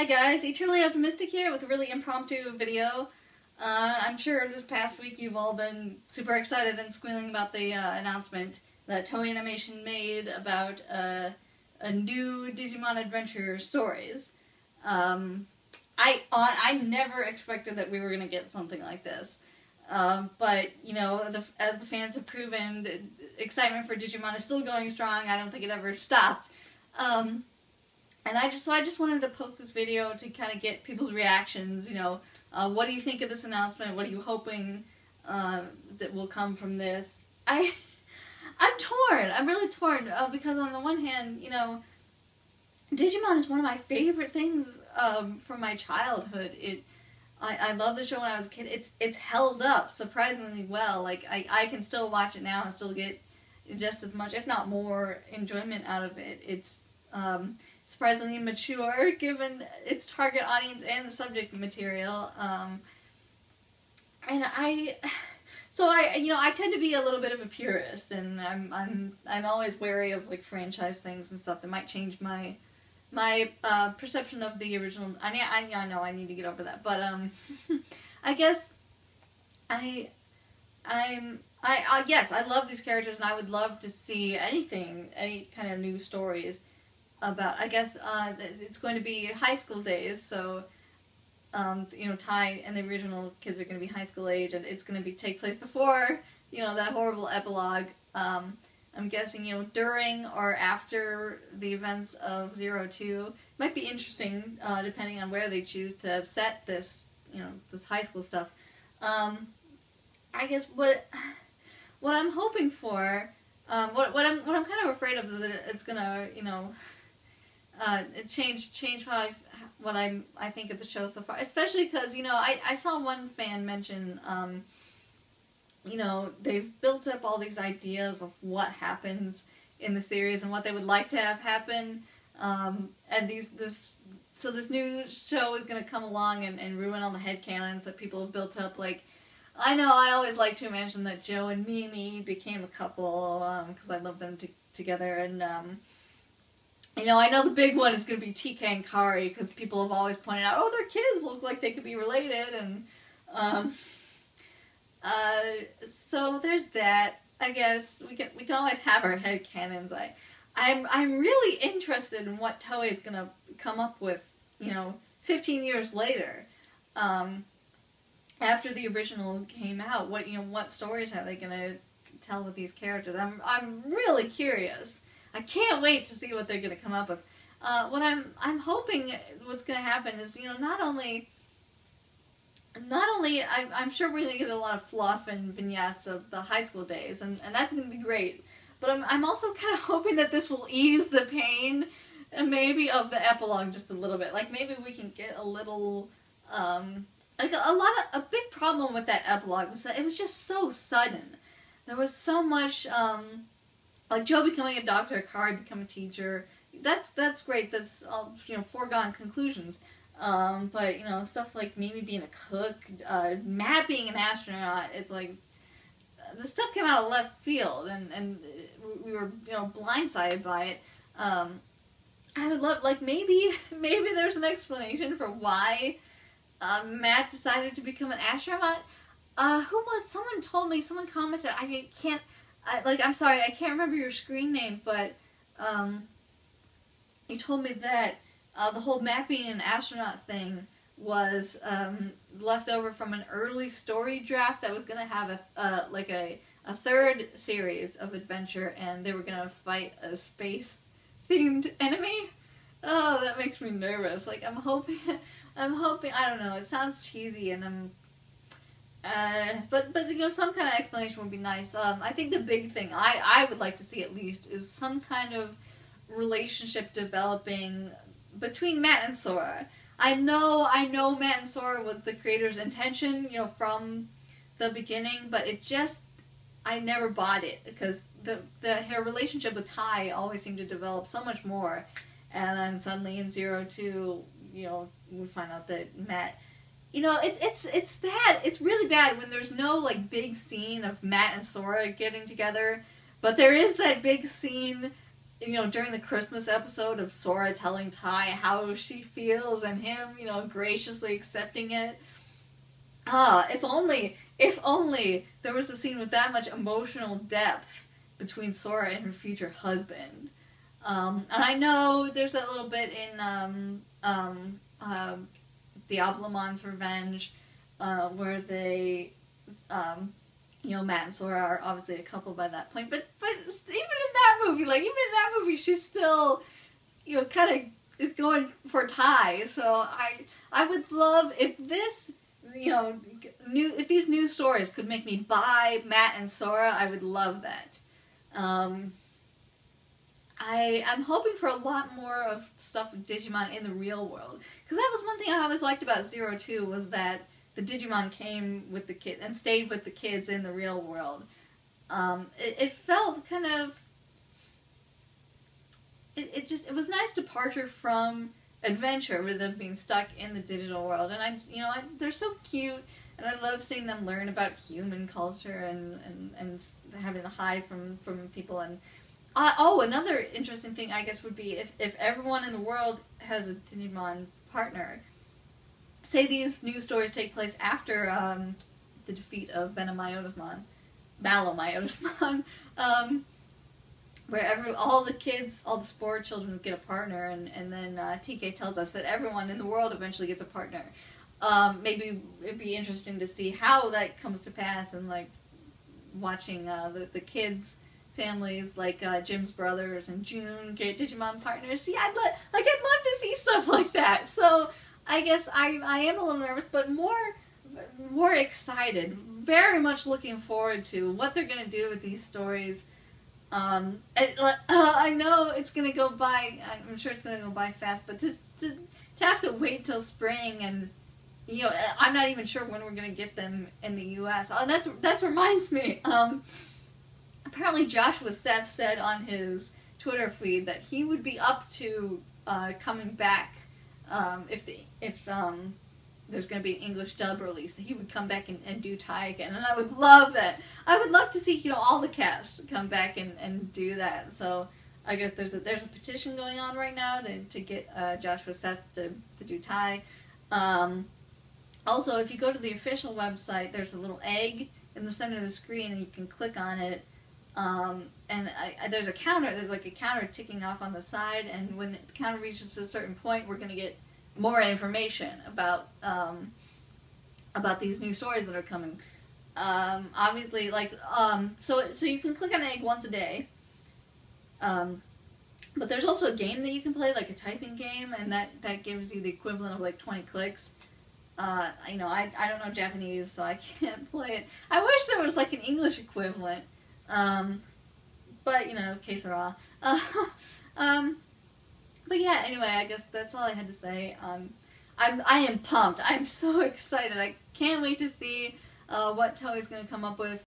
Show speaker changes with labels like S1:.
S1: Hi guys, Eternally Optimistic here with a really impromptu video. I'm sure this past week you've all been super excited and squealing about the announcement that Toei Animation made about a new Digimon Adventure stories. I never expected that we were going to get something like this. But, you know, as the fans have proven, the excitement for Digimon is still going strong. I don't think it ever stopped. And I just wanted to post this video to kind of get people's reactions, you know. What do you think of this announcement? What are you hoping that will come from this? I'm torn. I'm really torn because on the one hand, you know, Digimon is one of my favorite things from my childhood. I love the show when I was a kid. It's held up surprisingly well. Like I can still watch it now and still get just as much, if not more, enjoyment out of it. It's surprisingly mature given its target audience and the subject material. And I tend to be a little bit of a purist, and I'm always wary of like franchise things and stuff that might change my perception of the original. I know I need to get over that, but I guess yes, I love these characters, and I would love to see any kind of new stories about. I guess it's going to be high school days, so you know, Tai and the original kids are going to be high school age, and it's going to take place before, you know, that horrible epilogue. I'm guessing, you know, during or after the events of 02. Might be interesting, depending on where they choose to set this, you know, this high school stuff. I guess what I'm hoping for, what I'm kind of afraid of is that it's gonna, you know, change what I think of the show so far. Especially because, you know, I saw one fan mention, you know, they've built up all these ideas of what happens in the series and what they would like to have happen, and so this new show is going to come along and ruin all the headcanons that people have built up. Like, I know I always like to imagine that Joe and Mimi became a couple, because I love them together, and you know, I know the big one is going to be TK and Kari, because people have always pointed out, oh, their kids look like they could be related, and so there's that. I guess we can always have our headcanons. I'm really interested in what Toei is gonna come up with, you know, 15 years later, after the original came out. What stories are they gonna tell with these characters? I'm really curious. I can't wait to see what they're gonna come up with. What I'm hoping what's gonna happen is, you know, not only I'm sure we're gonna get a lot of fluff and vignettes of the high school days, and that's gonna be great. But I'm also kind of hoping that this will ease the pain, maybe of the epilogue just a little bit. Like maybe we can get a little, like a big problem with that epilogue was that it was just so sudden. There was so much, like Joe becoming a doctor, Kari becoming a teacher. That's great. That's all, you know, foregone conclusions. But, you know, stuff like Mimi being a cook, Matt being an astronaut, it's like, the stuff came out of left field, and we were, you know, blindsided by it. I would love, like, maybe there's an explanation for why, Matt decided to become an astronaut. Someone told me, someone commented, I'm sorry, I can't remember your screen name, but, you told me that the whole Matt being an astronaut thing was left over from an early story draft that was going to have a third series of adventure, and they were going to fight a space-themed enemy. Oh, that makes me nervous. Like, I'm hoping, I don't know, it sounds cheesy, and but you know, some kind of explanation would be nice. I think the big thing I would like to see at least is some kind of relationship developing between Matt and Sora. I know Matt and Sora was the creator's intention, you know, from the beginning, but I never bought it, because her relationship with Tai always seemed to develop so much more, and then suddenly in 02, you know, we find out that Matt, you know, it's bad. It's really bad when there's no, like, big scene of Matt and Sora getting together, but there is that big scene you know, during the Christmas episode of Sora telling Ty how she feels and him, you know, graciously accepting it. If only there was a scene with that much emotional depth between Sora and her future husband. And I know there's that little bit in Diablomon's Revenge, where they, you know, Matt and Sora are obviously a couple by that point. But even in that movie, she's still, you know, kind of is going for Ty. So I would love if this, you know, if these new stories could make me buy Matt and Sora, I would love that. I'm hoping for a lot more of stuff with Digimon in the real world. Because that was one thing I always liked about Zero Two, was that the Digimon came with the kids and stayed with the kids in the real world. It felt kind of... It was a nice departure from adventure rather than being stuck in the digital world. And they're so cute, and I love seeing them learn about human culture and having to hide from people. And another interesting thing, I guess, would be if everyone in the world has a Digimon partner. Say these new stories take place after the defeat of Malomyotismon, where all the kids, all the Spore children would get a partner, and then TK tells us that everyone in the world eventually gets a partner. Maybe it'd be interesting to see how that comes to pass, and like watching the kids' families, like Jim's brothers and June, get Digimon partners. See, I'd love to see stuff like that. So I guess I am a little nervous, but more excited. Very much looking forward to what they're gonna do with these stories. I know it's gonna go by. I'm sure it's gonna go by fast, but to have to wait till spring, and you know, I'm not even sure when we're gonna get them in the U.S. Oh, that reminds me. Apparently, Joshua Seth said on his Twitter feed that he would be up to coming back if there's going to be an English dub release, that he would come back and do Ty again, and I would love that. I would love to see, you know, all the cast come back and do that. So I guess there's a petition going on right now to get Joshua Seth to do Ty. Also, if you go to the official website, there's a little egg in the center of the screen, and you can click on it. And there's a counter. There's like a counter ticking off on the side, and when the counter reaches a certain point, we're going to get more information about these new stories that are coming. Obviously, so you can click on an egg once a day. But there's also a game that you can play, like a typing game, and that gives you the equivalent of like 20 clicks. You know, I don't know Japanese, so I can't play it. I wish there was like an English equivalent. But you know, que sera. But yeah, anyway, I guess that's all I had to say. I am pumped. I'm so excited. I can't wait to see what Toei's going to come up with.